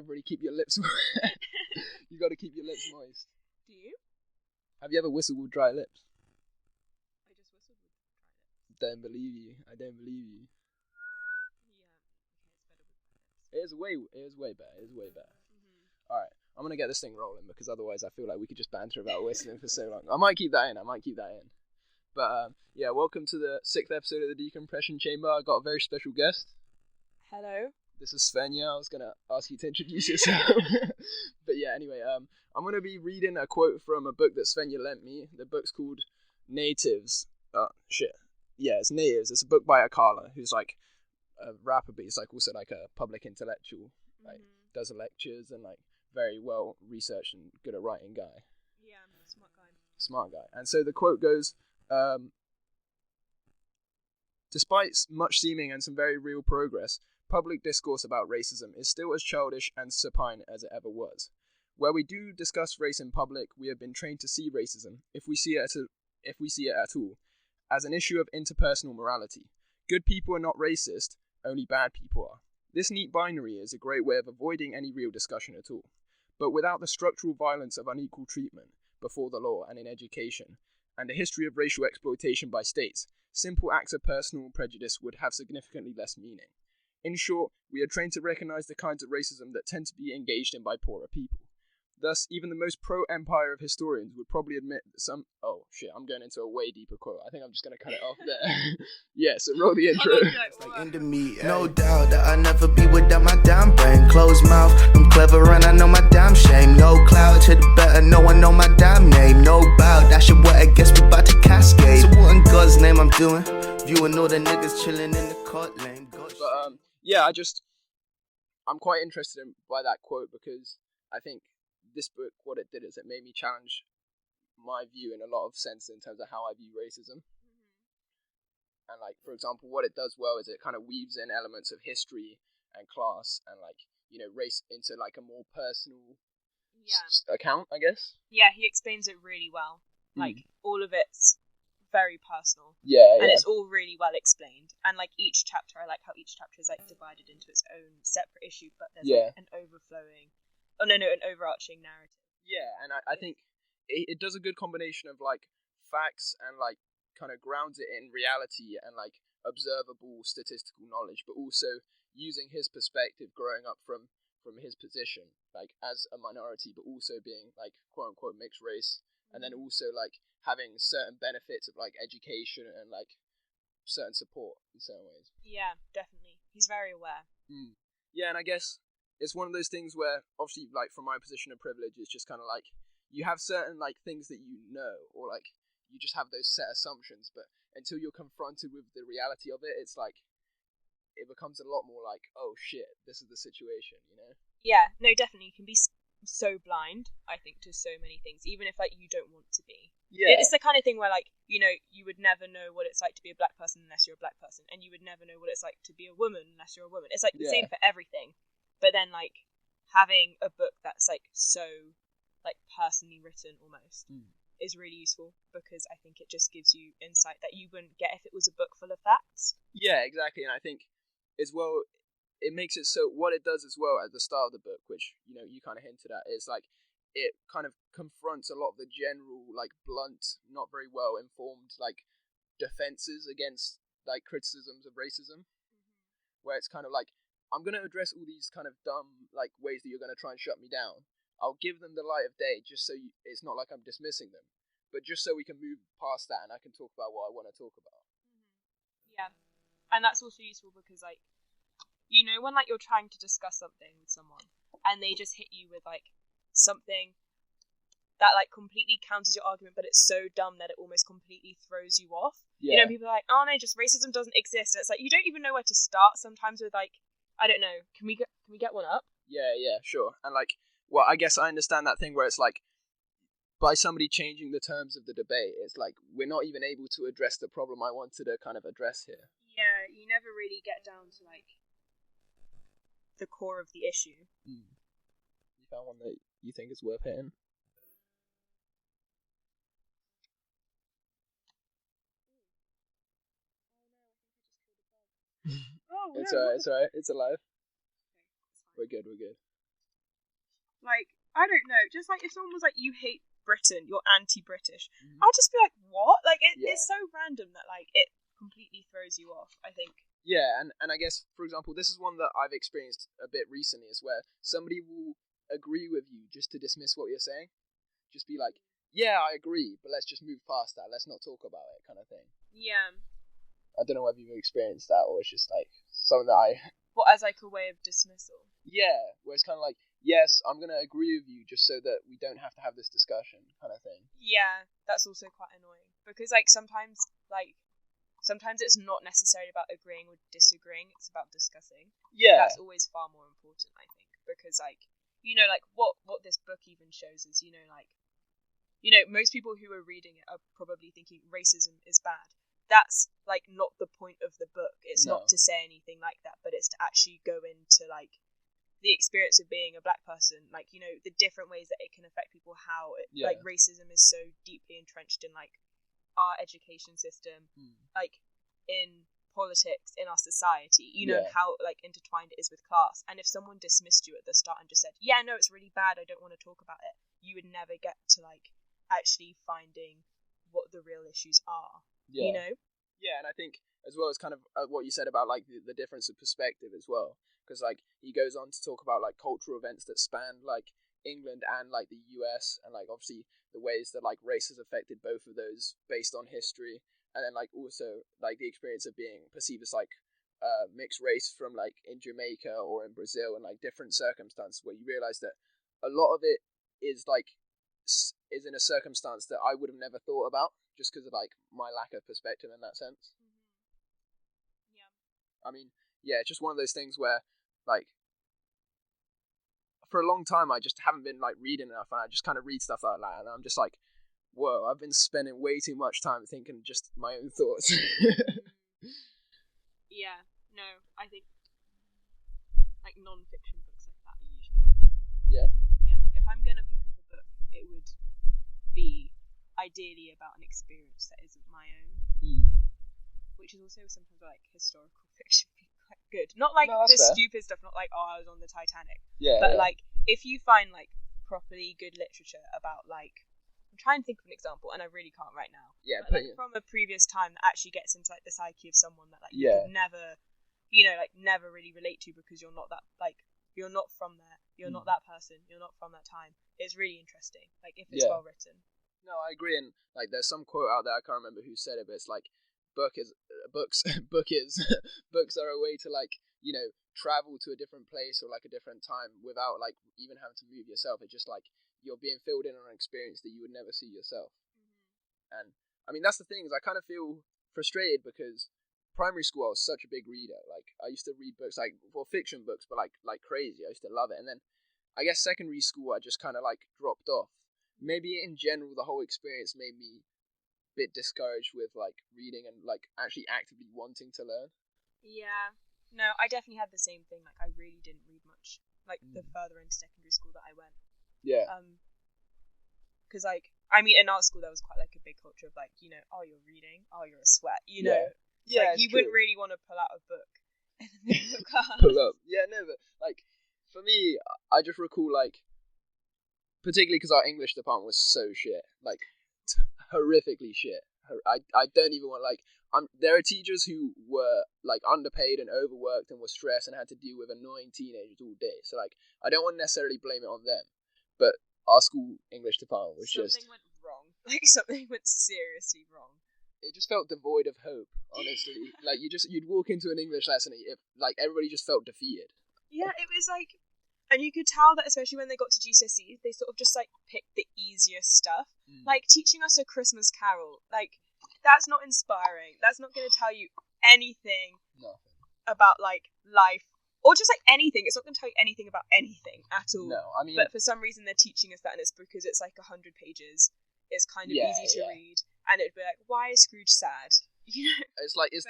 everybody keep your lips wet. You got to keep your lips moist. Do you? Have you ever whistled with dry lips? I just whistled with dry lips. Don't believe you. I don't believe you. Yeah, okay, it's better with dry lips. It is way better. It is way better. Mm-hmm. All right, I'm gonna get this thing rolling because otherwise I feel like we could just banter about whistling for so long. I might keep that in. But yeah, welcome to the 6th episode of the Decompression Chamber. I got a very special guest. Hello. This is Svenja. I was gonna ask you to introduce yourself, but yeah. Anyway, I'm gonna be reading a quote from a book that Svenja lent me. The book's called Natives. Oh shit. Yeah, it's Natives. It's a book by Akala, who's like a rapper, but he's like also like a public intellectual. Like does lectures and like very well researched and good at writing guy. Yeah, Smart guy. And so the quote goes, despite much seeming and some very real progress, public discourse about racism is still as childish and supine as it ever was. Where we do discuss race in public, we have been trained to see racism, if we see it at all, as an issue of interpersonal morality. Good people are not racist, only bad people are. This neat binary is a great way of avoiding any real discussion at all. But without the structural violence of unequal treatment before the law and in education, and a history of racial exploitation by states, simple acts of personal prejudice would have significantly less meaning. In short, we are trained to recognize the kinds of racism that tend to be engaged in by poorer people. Thus, even the most pro-empire of historians would probably admit that some... Oh, shit, I'm going into a way deeper quote. I think I'm just going to cut it off there. Yeah, so roll the intro. Like into me, no doubt that I'll never be without my damn brain. Closed mouth, I'm clever and I know my damn shame. No cloud to the better, no one know my damn name. No bow, that shit what I guess we about to cascade. So what in God's name I'm doing? Viewing all the niggas chilling in the court lane. But, yeah, I'm quite interested by that quote because I think this book, what it did is it made me challenge my view in a lot of sense in terms of how I view racism. And like, for example, what it does well is it kind of weaves in elements of history and class and like, you know, race into like a more personal account, I guess. Yeah, he explains it really well. Like, all of it's very personal. Yeah. And it's all really well explained. And like each chapter, I like how each chapter is like divided into its own separate issue, but there's like an overflowing... an overarching narrative. Yeah, and I think it does a good combination of like facts and like kind of grounds it in reality and like observable statistical knowledge, but also using his perspective growing up from his position, like as a minority, but also being like quote unquote mixed race, and then also like having certain benefits of like education and like certain support in certain ways. Yeah, definitely. He's very aware. Yeah, and I guess it's one of those things where, obviously, like, from my position of privilege, it's just kind of like, you have certain, like, things that you know, or, like, you just have those set assumptions, but until you're confronted with the reality of it, it's like, it becomes a lot more like, oh, shit, this is the situation, you know? Yeah, no, definitely. You can be so blind, I think, to so many things, even if, like, you don't want to be. Yeah. It's the kind of thing where, like, you know, you would never know what it's like to be a black person unless you're a black person, and you would never know what it's like to be a woman unless you're a woman. It's, like, the same for everything. But then, like, having a book that's, like, so, like, personally written almost is really useful because I think it just gives you insight that you wouldn't get if it was a book full of facts. Yeah, exactly. And I think, as well, it makes it so, what it does as well at the start of the book, which, you know, you kind of hinted at, is, like, it kind of confronts a lot of the general, like, blunt, not very well-informed, like, defenses against, like, criticisms of racism, where it's kind of like, I'm going to address all these kind of dumb like ways that you're going to try and shut me down. I'll give them the light of day just so it's not like I'm dismissing them, but just so we can move past that and I can talk about what I want to talk about. Yeah, and that's also useful because like, you know, when like you're trying to discuss something with someone and they just hit you with like something that like completely counters your argument, but it's so dumb that it almost completely throws you off. Yeah. You know, people are like, oh no, just racism doesn't exist. And it's like, you don't even know where to start sometimes with like, I don't know. Can we get one up? Yeah, sure. And like, well, I guess I understand that thing where it's like, by somebody changing the terms of the debate, it's like we're not even able to address the problem I wanted to kind of address here. Yeah, you never really get down to like the core of the issue. You found one that you think is worth hitting? Oh, It's no, alright, it's alright, it's alive. Okay, We're good. Like, I don't know, just like if someone was like, you hate Britain, you're anti-British, I'd just be like, what? Like, it's so random that like it completely throws you off, I think. Yeah, and I guess, for example, this is one that I've experienced a bit recently, is where somebody will agree with you just to dismiss what you're saying. Just be like, yeah, I agree, but let's just move past that. Let's not talk about it, kind of thing. Yeah. I don't know whether you've experienced that, or it's just like something that I... What, as like a way of dismissal? Yeah, where it's kind of like, yes, I'm going to agree with you just so that we don't have to have this discussion, kind of thing. Yeah, that's also quite annoying. Because like sometimes it's not necessarily about agreeing or disagreeing, it's about discussing. Yeah. That's always far more important, I think. Because like, you know, like what this book even shows is, you know, like, you know, most people who are reading it are probably thinking racism is bad. That's like not the point of the book. It's not to say anything like that, but it's to actually go into like the experience of being a black person, like, you know, the different ways that it can affect people, how it, like racism is so deeply entrenched in like our education system, like in politics, in our society, you know, how like intertwined it is with class. And if someone dismissed you at the start and just said, yeah, no, it's really bad, I don't want to talk about it, you would never get to like actually finding what the real issues are, you know? Yeah, and I think as well as kind of what you said about like the difference of perspective as well, because like he goes on to talk about like cultural events that span like England and like the US, and like obviously the ways that like race has affected both of those based on history, and then like also like the experience of being perceived as like mixed race from like in Jamaica or in Brazil, and like different circumstances where you realize that a lot of it is like is in a circumstance that I would have never thought about just because of like my lack of perspective in that sense. Yeah. I mean, yeah, it's just one of those things where like for a long time I just haven't been like reading enough, and I just kind of read stuff like that, and I'm just like, whoa, I've been spending way too much time thinking just my own thoughts. Yeah, no, I think like non-fiction books like that are usually my favorite. Yeah, if I'm gonna pick up a book, it would be ideally about an experience that isn't my own, which is also sometimes like historical fiction being quite good. Not like the stupid stuff, not like, oh, I was on the Titanic. But like if you find like properly good literature about like, I'm trying to think of an example and I really can't right now. Yeah, but like from a previous time that actually gets into like the psyche of someone that like you could never, you know, like never really relate to because you're not that like, you're not from there, you're not that person, you're not from that time. It's really interesting, like if it's well written. No, I agree, and like there's some quote out there, I can't remember who said it, but it's like books are a way to like, you know, travel to a different place or like a different time without like even having to move yourself. It's just like you're being filled in on an experience that you would never see yourself. And I mean, that's the thing, is I kind of feel frustrated because primary school I was such a big reader. Like I used to read books, like, well, fiction books, but like crazy. I used to love it. And then I guess secondary school I just kind of like dropped off. Maybe in general the whole experience made me a bit discouraged with like reading and like actually actively wanting to learn. Yeah, no, I definitely had the same thing. Like I really didn't read much like the further into secondary school that I went. Because like, I mean, in our school there was quite like a big culture of like, you know, oh, you're reading, oh, you're a sweat, you know. Like, you wouldn't really want to pull out a book in the middle of class. Pull up. Yeah, no, but like for me, I just recall like, particularly because our English department was so shit, like horrifically shit. I don't even want like, there are teachers who were like underpaid and overworked and were stressed and had to deal with annoying teenagers all day. So like, I don't want to necessarily blame it on them, but our school English department was something went wrong. Like something went seriously wrong. It just felt devoid of hope, honestly. Like you'd walk into an English lesson, and like everybody just felt defeated. Yeah, it was like, and you could tell that especially when they got to GCSEs, they sort of just like picked the easiest stuff. Like teaching us A Christmas Carol, like that's not inspiring. That's not going to tell you anything about like life or just like anything. It's not going to tell you anything about anything at all. No, I mean, but for some reason they're teaching us that, and it's because it's like 100 pages. It's kind of easy to read, and it'd be like, why is Scrooge sad? You know, it's like it's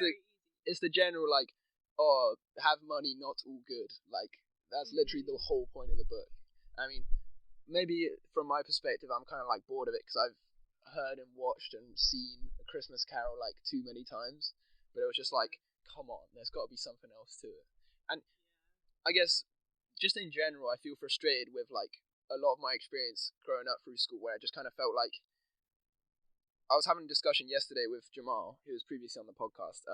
the general like, oh, have money, not all good. Like that's literally the whole point of the book. I mean, maybe from my perspective, I'm kind of like bored of it because I've heard and watched and seen A Christmas Carol like too many times. But it was just like, come on, there's got to be something else to it. And I guess just in general, I feel frustrated with like a lot of my experience growing up through school, where I just kind of felt like I was having a discussion yesterday with Jamal, who was previously on the podcast.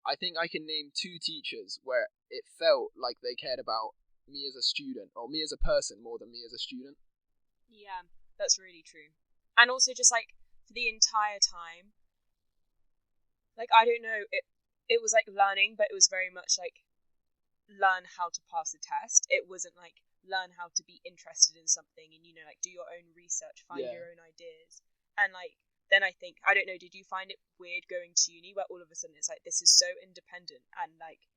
I think I can name 2 teachers where it felt like they cared about me as a student, or me as a person, more than me as a student. Yeah, that's really true. And also just like for the entire time, like I don't know, it was like learning, but it was very much like learn how to pass a test. It wasn't like learn how to be interested in something and, you know, like do your own research, find your own ideas. And like then I think, I don't know, did you find it weird going to uni where all of a sudden it's like this is so independent, and like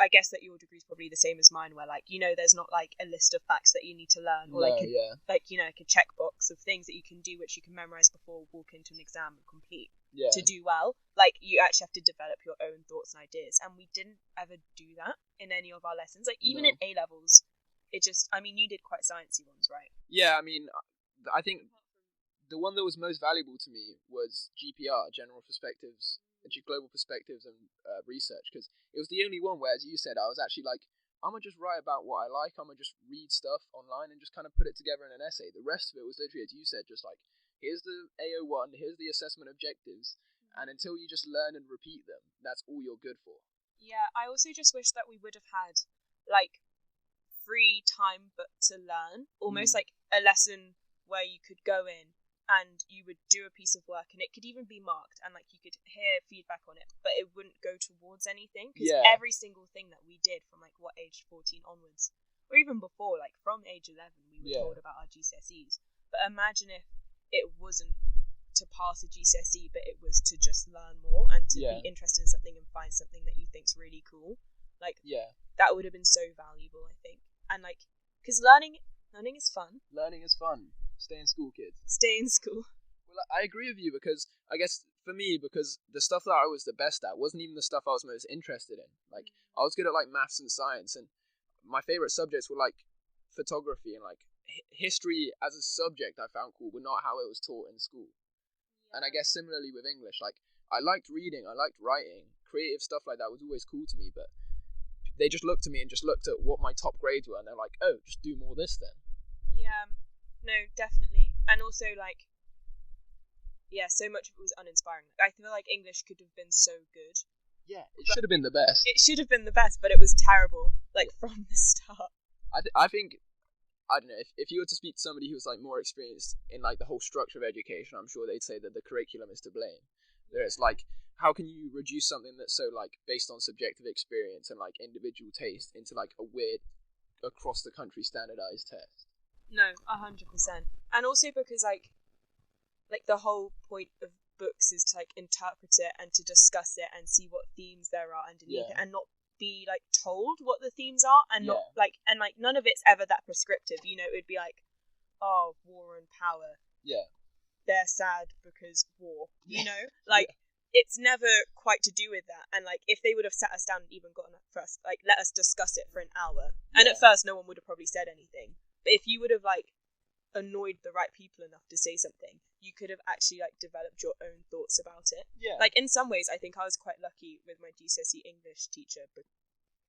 I guess that your degree is probably the same as mine, where like, you know, there's not like a list of facts that you need to learn, or like you know, like a checkbox of things that you can do which you can memorize before walk into an exam and complete to do well. Like you actually have to develop your own thoughts and ideas, and we didn't ever do that in any of our lessons. Like even in A levels, it just, I mean, you did quite sciencey ones, right? Yeah, I mean, I think the one that was most valuable to me was GPR, General Perspectives, Global Perspectives and Research, because it was the only one where, as you said, I was actually like, I'm going to just write about what I like, I'm going to just read stuff online and just kind of put it together in an essay. The rest of it was literally, as you said, just like, here's the AO1, here's the assessment objectives, and until you just learn and repeat them, that's all you're good for. Yeah, I also just wish that we would have had, like, free time but to learn, almost like a lesson where you could go in and you would do a piece of work, and it could even be marked, and like you could hear feedback on it, but it wouldn't go towards anything, because every single thing that we did from like what age 14 onwards, or even before, like from age 11 we were told about our GCSEs. But imagine if it wasn't to pass a GCSE, but it was to just learn more and to be interested in something and find something that you think's really cool. Like that would have been so valuable, I think. And like, because learning is fun. Stay in school, kids. Stay in school. Well, I agree with you, because I guess for me, because the stuff that I was the best at wasn't even the stuff I was most interested in. Like, I was good at like maths and science, and my favorite subjects were like photography and like history as a subject I found cool, but not how it was taught in school. And I guess similarly with English, like I liked reading, I liked writing, creative stuff like that was always cool to me, but they just looked at me and just looked at what my top grades were, and they're like, oh, just do more of this then. Yeah. No, definitely. And also, like, so much of it was uninspiring. I feel like English could have been so good. Yeah, it should have been the best. It should have been the best, but it was terrible, like, from the start. I think, I don't know, if you were to speak to somebody who's, like, more experienced in, like, the whole structure of education, I'm sure they'd say that the curriculum is to blame. It's like, how can you reduce something that's so, like, based on subjective experience and, like, individual taste into, like, a weird, across-the-country standardized test? No, 100%. And also because like the whole point of books is to like interpret it and to discuss it and see what themes there are underneath it, and not be like told what the themes are, and not like, and like none of it's ever that prescriptive, you know. It would be like, oh, war and power, they're sad because war, you know, like it's never quite to do with that. And like if they would have sat us down and even gotten up first, like let us discuss it for an hour, and at first no one would have probably said anything. But if you would have like annoyed the right people enough to say something, you could have actually like developed your own thoughts about it. Yeah. Like in some ways, I think I was quite lucky with my GCSE English teacher,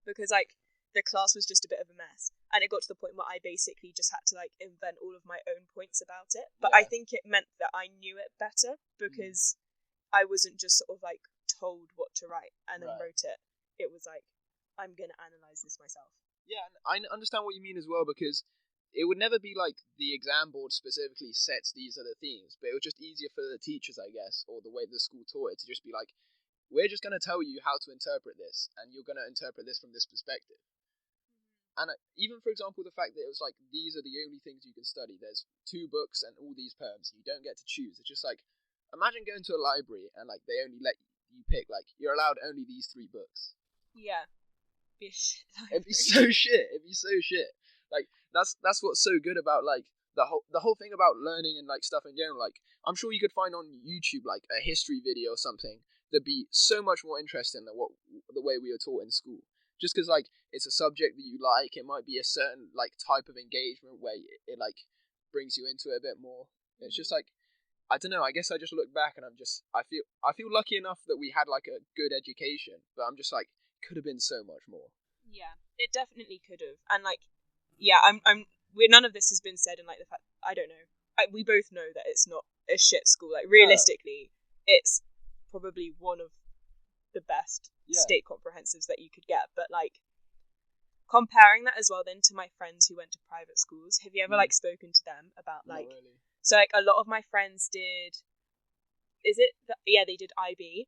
because like the class was just a bit of a mess, and it got to the point where I basically just had to like invent all of my own points about it. But I think it meant that I knew it better, because I wasn't just sort of like told what to write and then wrote it. It was like, I'm gonna analyze this myself. Yeah, and I understand what you mean as well, because it would never be like the exam board specifically sets these are the themes, but it was just easier for the teachers, I guess, or the way the school taught it, to just be like, we're just going to tell you how to interpret this, and you're going to interpret this from this perspective. And even, for example, the fact that it was like, these are the only things you can study. There's 2 books and all these poems. You don't get to choose. It's just like, imagine going to a library and like they only let you pick, like, you're allowed only these 3 books. Yeah. It'd be so shit. Like, that's what's so good about like the whole thing about learning and like stuff in general. Like, I'm sure you could find on YouTube like a history video or something that'd be so much more interesting than what the way we were taught in school. Just because like it's a subject that you like, it might be a certain like type of engagement where it like brings you into it a bit more. It's just like, I don't know. I guess I just look back and I feel lucky enough that we had like a good education, but I'm just like, could have been so much more. Yeah, it definitely could have. And like, yeah, none of this has been said in like the fact, I don't know. We both know that it's not a shit school. Like realistically, it's probably one of the best state comprehensives that you could get. But like comparing that as well then to my friends who went to private schools, have you ever like spoken to them about like? Not really. So like a lot of my friends did. They did IB,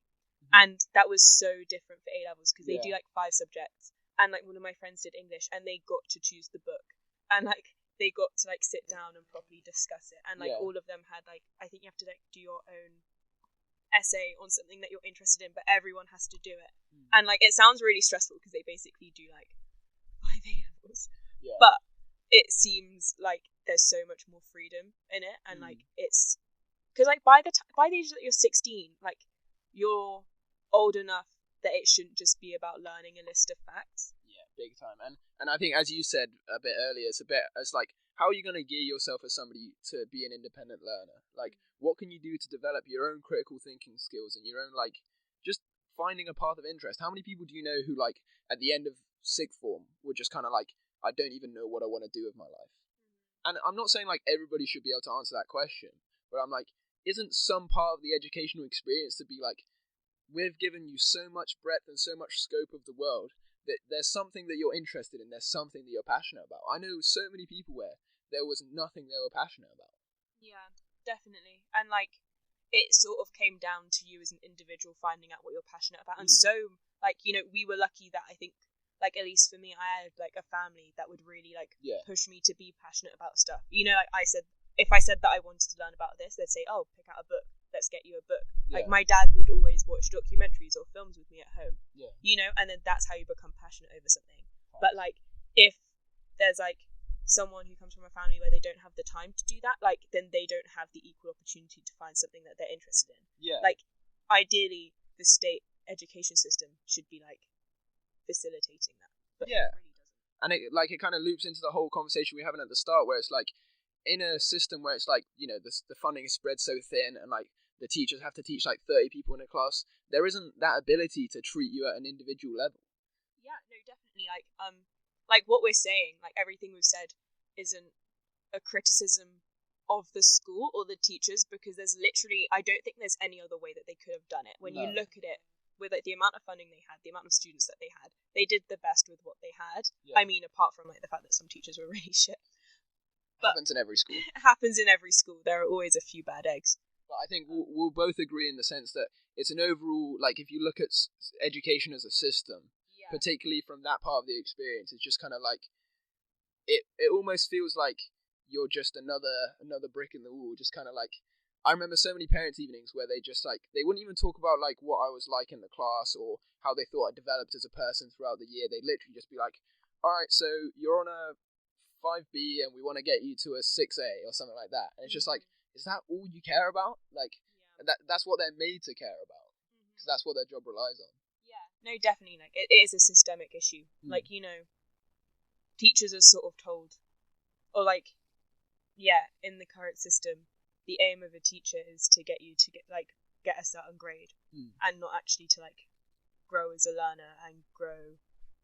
and that was so different for A levels because they do like 5 subjects, and like one of my friends did English, and they got to choose the book, and like they got to like sit down and properly discuss it, and like all of them had like, I think you have to like do your own essay on something that you're interested in, but everyone has to do it, and like it sounds really stressful because they basically do like 5 A levels, but it seems like there's so much more freedom in it, and like it's because like by the age that you're 16, like you're old enough that it shouldn't just be about learning a list of facts. Yeah, big time. And I think, as you said a bit earlier, it's like, how are you going to gear yourself as somebody to be an independent learner? Like, what can you do to develop your own critical thinking skills and your own, like, just finding a path of interest? How many people do you know who, like, at the end of sixth form were just kind of like, I don't even know what I want to do with my life? And I'm not saying, like, everybody should be able to answer that question, but I'm like, isn't some part of the educational experience to be like, we've given you so much breadth and so much scope of the world that there's something that you're interested in, there's something that you're passionate about. I know so many people where there was nothing they were passionate about. Yeah, definitely. And like it sort of came down to you as an individual finding out what you're passionate about. And so like, you know, we were lucky that I think like at least for me I had like a family that would really like push me to be passionate about stuff. You know, like I said, if I said that I wanted to learn about this, they'd say, oh, pick out a book, let's get you a book. Like my dad would always watch documentaries or films with me at home, you know, and then that's how you become passionate over something. But like if there's like someone who comes from a family where they don't have the time to do that, like then they don't have the equal opportunity to find something that they're interested in. Like ideally the state education system should be like facilitating that, but it really doesn't. And it kind of loops into the whole conversation we were having at the start, where it's like, in a system where it's like, you know, the funding is spread so thin and like the teachers have to teach like 30 people in a class, there isn't that ability to treat you at an individual level. Yeah, no, definitely. Like what we're saying, like everything we've said isn't a criticism of the school or the teachers, because there's literally, I don't think there's any other way that they could have done it. When you look at it with like the amount of funding they had, the amount of students that they had, they did the best with what they had. I mean, apart from like the fact that some teachers were really shit. But happens in every school. It happens in every school. There are always a few bad eggs. But I think we'll both agree in the sense that it's an overall, like, if you look at education as a system, particularly from that part of the experience, it's just kind of like, it almost feels like you're just another brick in the wall. Just kind of like, I remember so many parents' evenings where they just like, they wouldn't even talk about like what I was like in the class or how they thought I developed as a person throughout the year. They'd literally just be like, all right, so you're on a 5B and we want to get you to a 6A or something like that. And it's just like, is that all you care about? Like, that's what they're made to care about, because that's what their job relies on. Yeah, no, definitely. Like it is a systemic issue. Like, you know, teachers are sort of told, or like, in the current system, the aim of a teacher is to get you to get a certain grade, and not actually to like grow as a learner and grow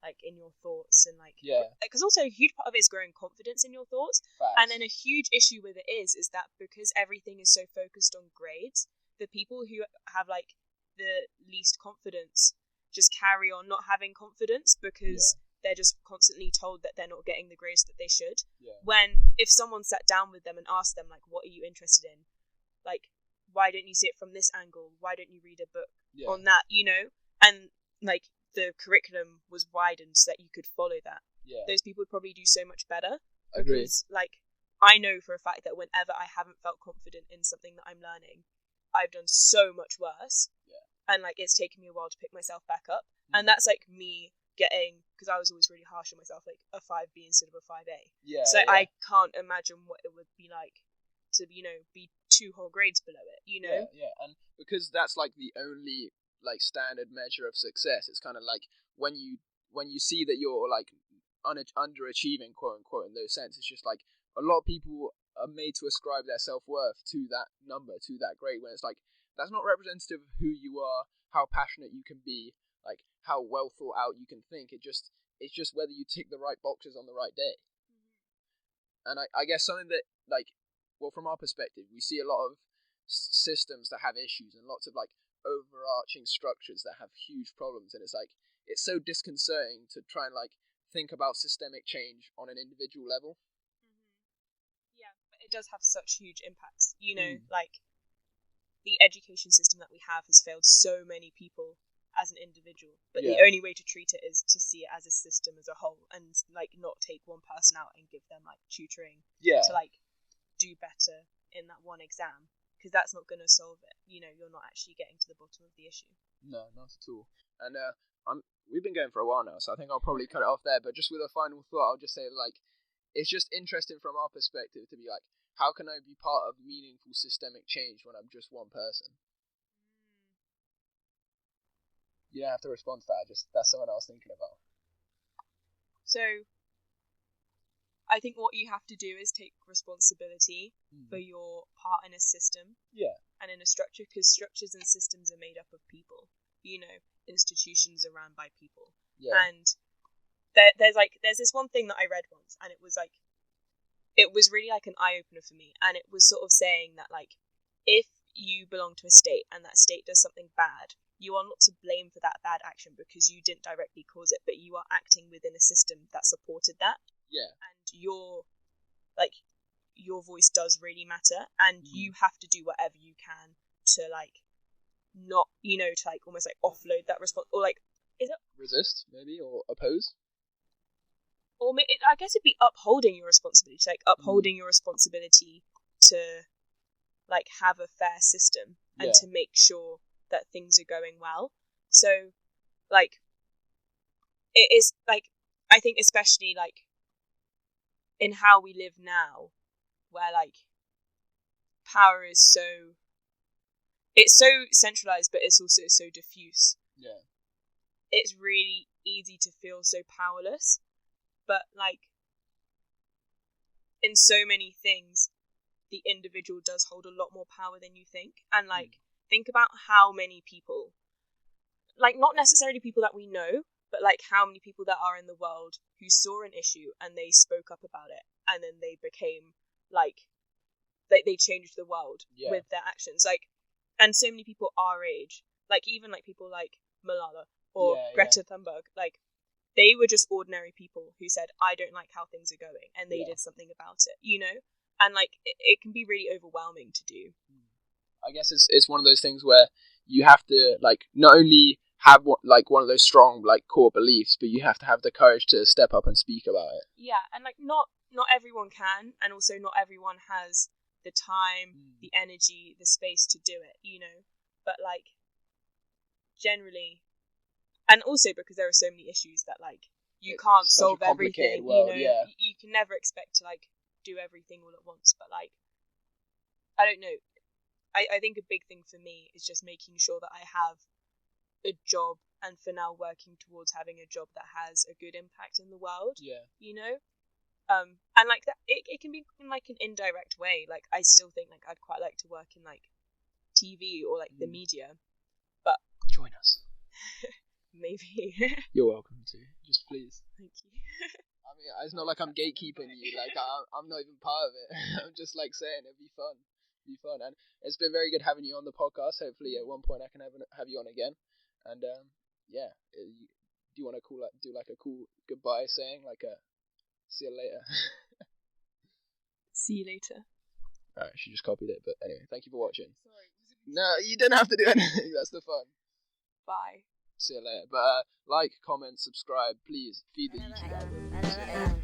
like in your thoughts and like because also a huge part of it is growing confidence in your thoughts. And then a huge issue with it is that because everything is so focused on grades, the people who have like the least confidence just carry on not having confidence because they're just constantly told that they're not getting the grades that they should. When if someone sat down with them and asked them like, what are you interested in, like, why don't you see it from this angle, why don't you read a book on that, you know, and like the curriculum was widened so that you could follow that, those people would probably do so much better. Because like I know for a fact that whenever I haven't felt confident in something that I'm learning, I've done so much worse, and like it's taken me a while to pick myself back up. And that's like me getting, because I was always really harsh on myself, like a 5B instead of a 5A. So I can't imagine what it would be like to, you know, be 2 whole grades below it, you know. And because that's like the only like standard measure of success, it's kind of like when you see that you're like underachieving, quote unquote, in those sense, it's just like a lot of people are made to ascribe their self-worth to that number, to that grade, when it's like that's not representative of who you are, how passionate you can be, like how well thought out you can think. It's just whether you tick the right boxes on the right day. And I guess something that, like, well, from our perspective, we see a lot of systems that have issues and lots of, like, overarching structures that have huge problems. And it's, like, it's so disconcerting to try and, like, think about systemic change on an individual level. Yeah, but it does have such huge impacts. You know, like, the education system that we have has failed so many people as an individual, but the only way to treat it is to see it as a system as a whole, and like not take one person out and give them like tutoring to like do better in that one exam, because that's not going to solve it. You know, you're not actually getting to the bottom of the issue. No, not at all. And we've been going for a while now, so I think I'll probably cut it off there. But just with a final thought, I'll just say, like, it's just interesting from our perspective to be like, how can I be part of meaningful systemic change when I'm just one person? You don't have to respond to that. That's something I was thinking about. So, I think what you have to do is take responsibility for your part in a system. Yeah. And in a structure, because structures and systems are made up of people. You know, institutions are run by people. Yeah. And there's this one thing that I read once, and it was really like an eye opener for me, and it was sort of saying that, like, if you belong to a state and that state does something bad, you are not to blame for that bad action because you didn't directly cause it, but you are acting within a system that supported that. Yeah. And your voice does really matter, and you have to do whatever you can to, like, not, you know, to, like, almost like offload that response, or like, is it resist maybe, or oppose, or I guess it'd be upholding your responsibility, like upholding your responsibility to, like, have a fair system and to make sure that things are going well. So, like, it is, like, I think especially, like, in how we live now, where, like, power is so, it's so centralized, but it's also so diffuse. Yeah. It's really easy to feel so powerless, but, like, in so many things, the individual does hold a lot more power than you think. And, like, think about how many people, like, not necessarily people that we know, but, like, how many people that are in the world who saw an issue and they spoke up about it, and then they became, like, they changed the world with their actions. Like, and so many people our age, like, even, like, people like Malala or Greta Thunberg, like, they were just ordinary people who said, I don't like how things are going, and they did something about it, you know? And, like, it can be really overwhelming to do. I guess it's one of those things where you have to, like, not only have one of those strong, like, core beliefs, but you have to have the courage to step up and speak about it. Yeah, and, like, not everyone can, and also not everyone has the time, the energy, the space to do it, you know? But, like, generally, and also because there are so many issues that, like, you can't solve everything, world, you know? You can never expect to, like, do everything all at once, but, like, I don't know. I think a big thing for me is just making sure that I have a job, and for now working towards having a job that has a good impact in the world. Yeah. You know? And, like, that it can be in, like, an indirect way. Like, I still think, like, I'd quite like to work in, like, TV or, like, the media. But join us. Maybe. You're welcome to. Just please. Thank you. I mean, it's not like I'm gatekeeping you. Like, I'm not even part of it. I'm just, like, saying it'd be fun. And it's been very good having you on the podcast. Hopefully at one point I can have you on again. And do you want to do like a cool goodbye saying, like, a see you later? See you later. Alright, she just copied it, but anyway, thank you for watching. Sorry. No, you didn't have to do anything. That's the fun. Bye. See you later. But like, comment, subscribe, please. Feed the YouTube algorithm.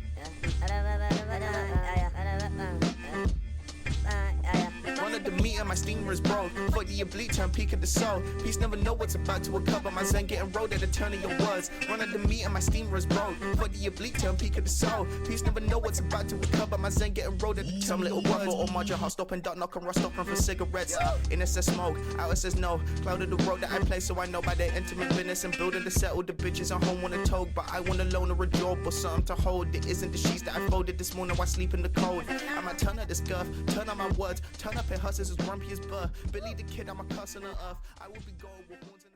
Wanted to meet and my steamer is broke. Fuck the oblique turn peak of the soul. Peace never know what's about to occur, but my zen getting rolled at a turn of your words. Wanted to meet and my steamer is broke. Fuck the oblique turn peak of the soul. Peace never know what's about to occur, but my zen getting rolled at some little words. Or margin hot stop and duck knock and rust stopping for cigarettes. In it says smoke, out it says no. Cloud of the road that I play, so I know by their intimate business and building to settle. The bitches at home want a toga, but I want a loan or a job or something to hold. It isn't the sheets that I folded this morning while sleep in the cold. I might turn up this girth, turn up my words, turn up and hustles as grumpy as Billy the Kid, I'm a cuss on the earth. I will be gold with horns and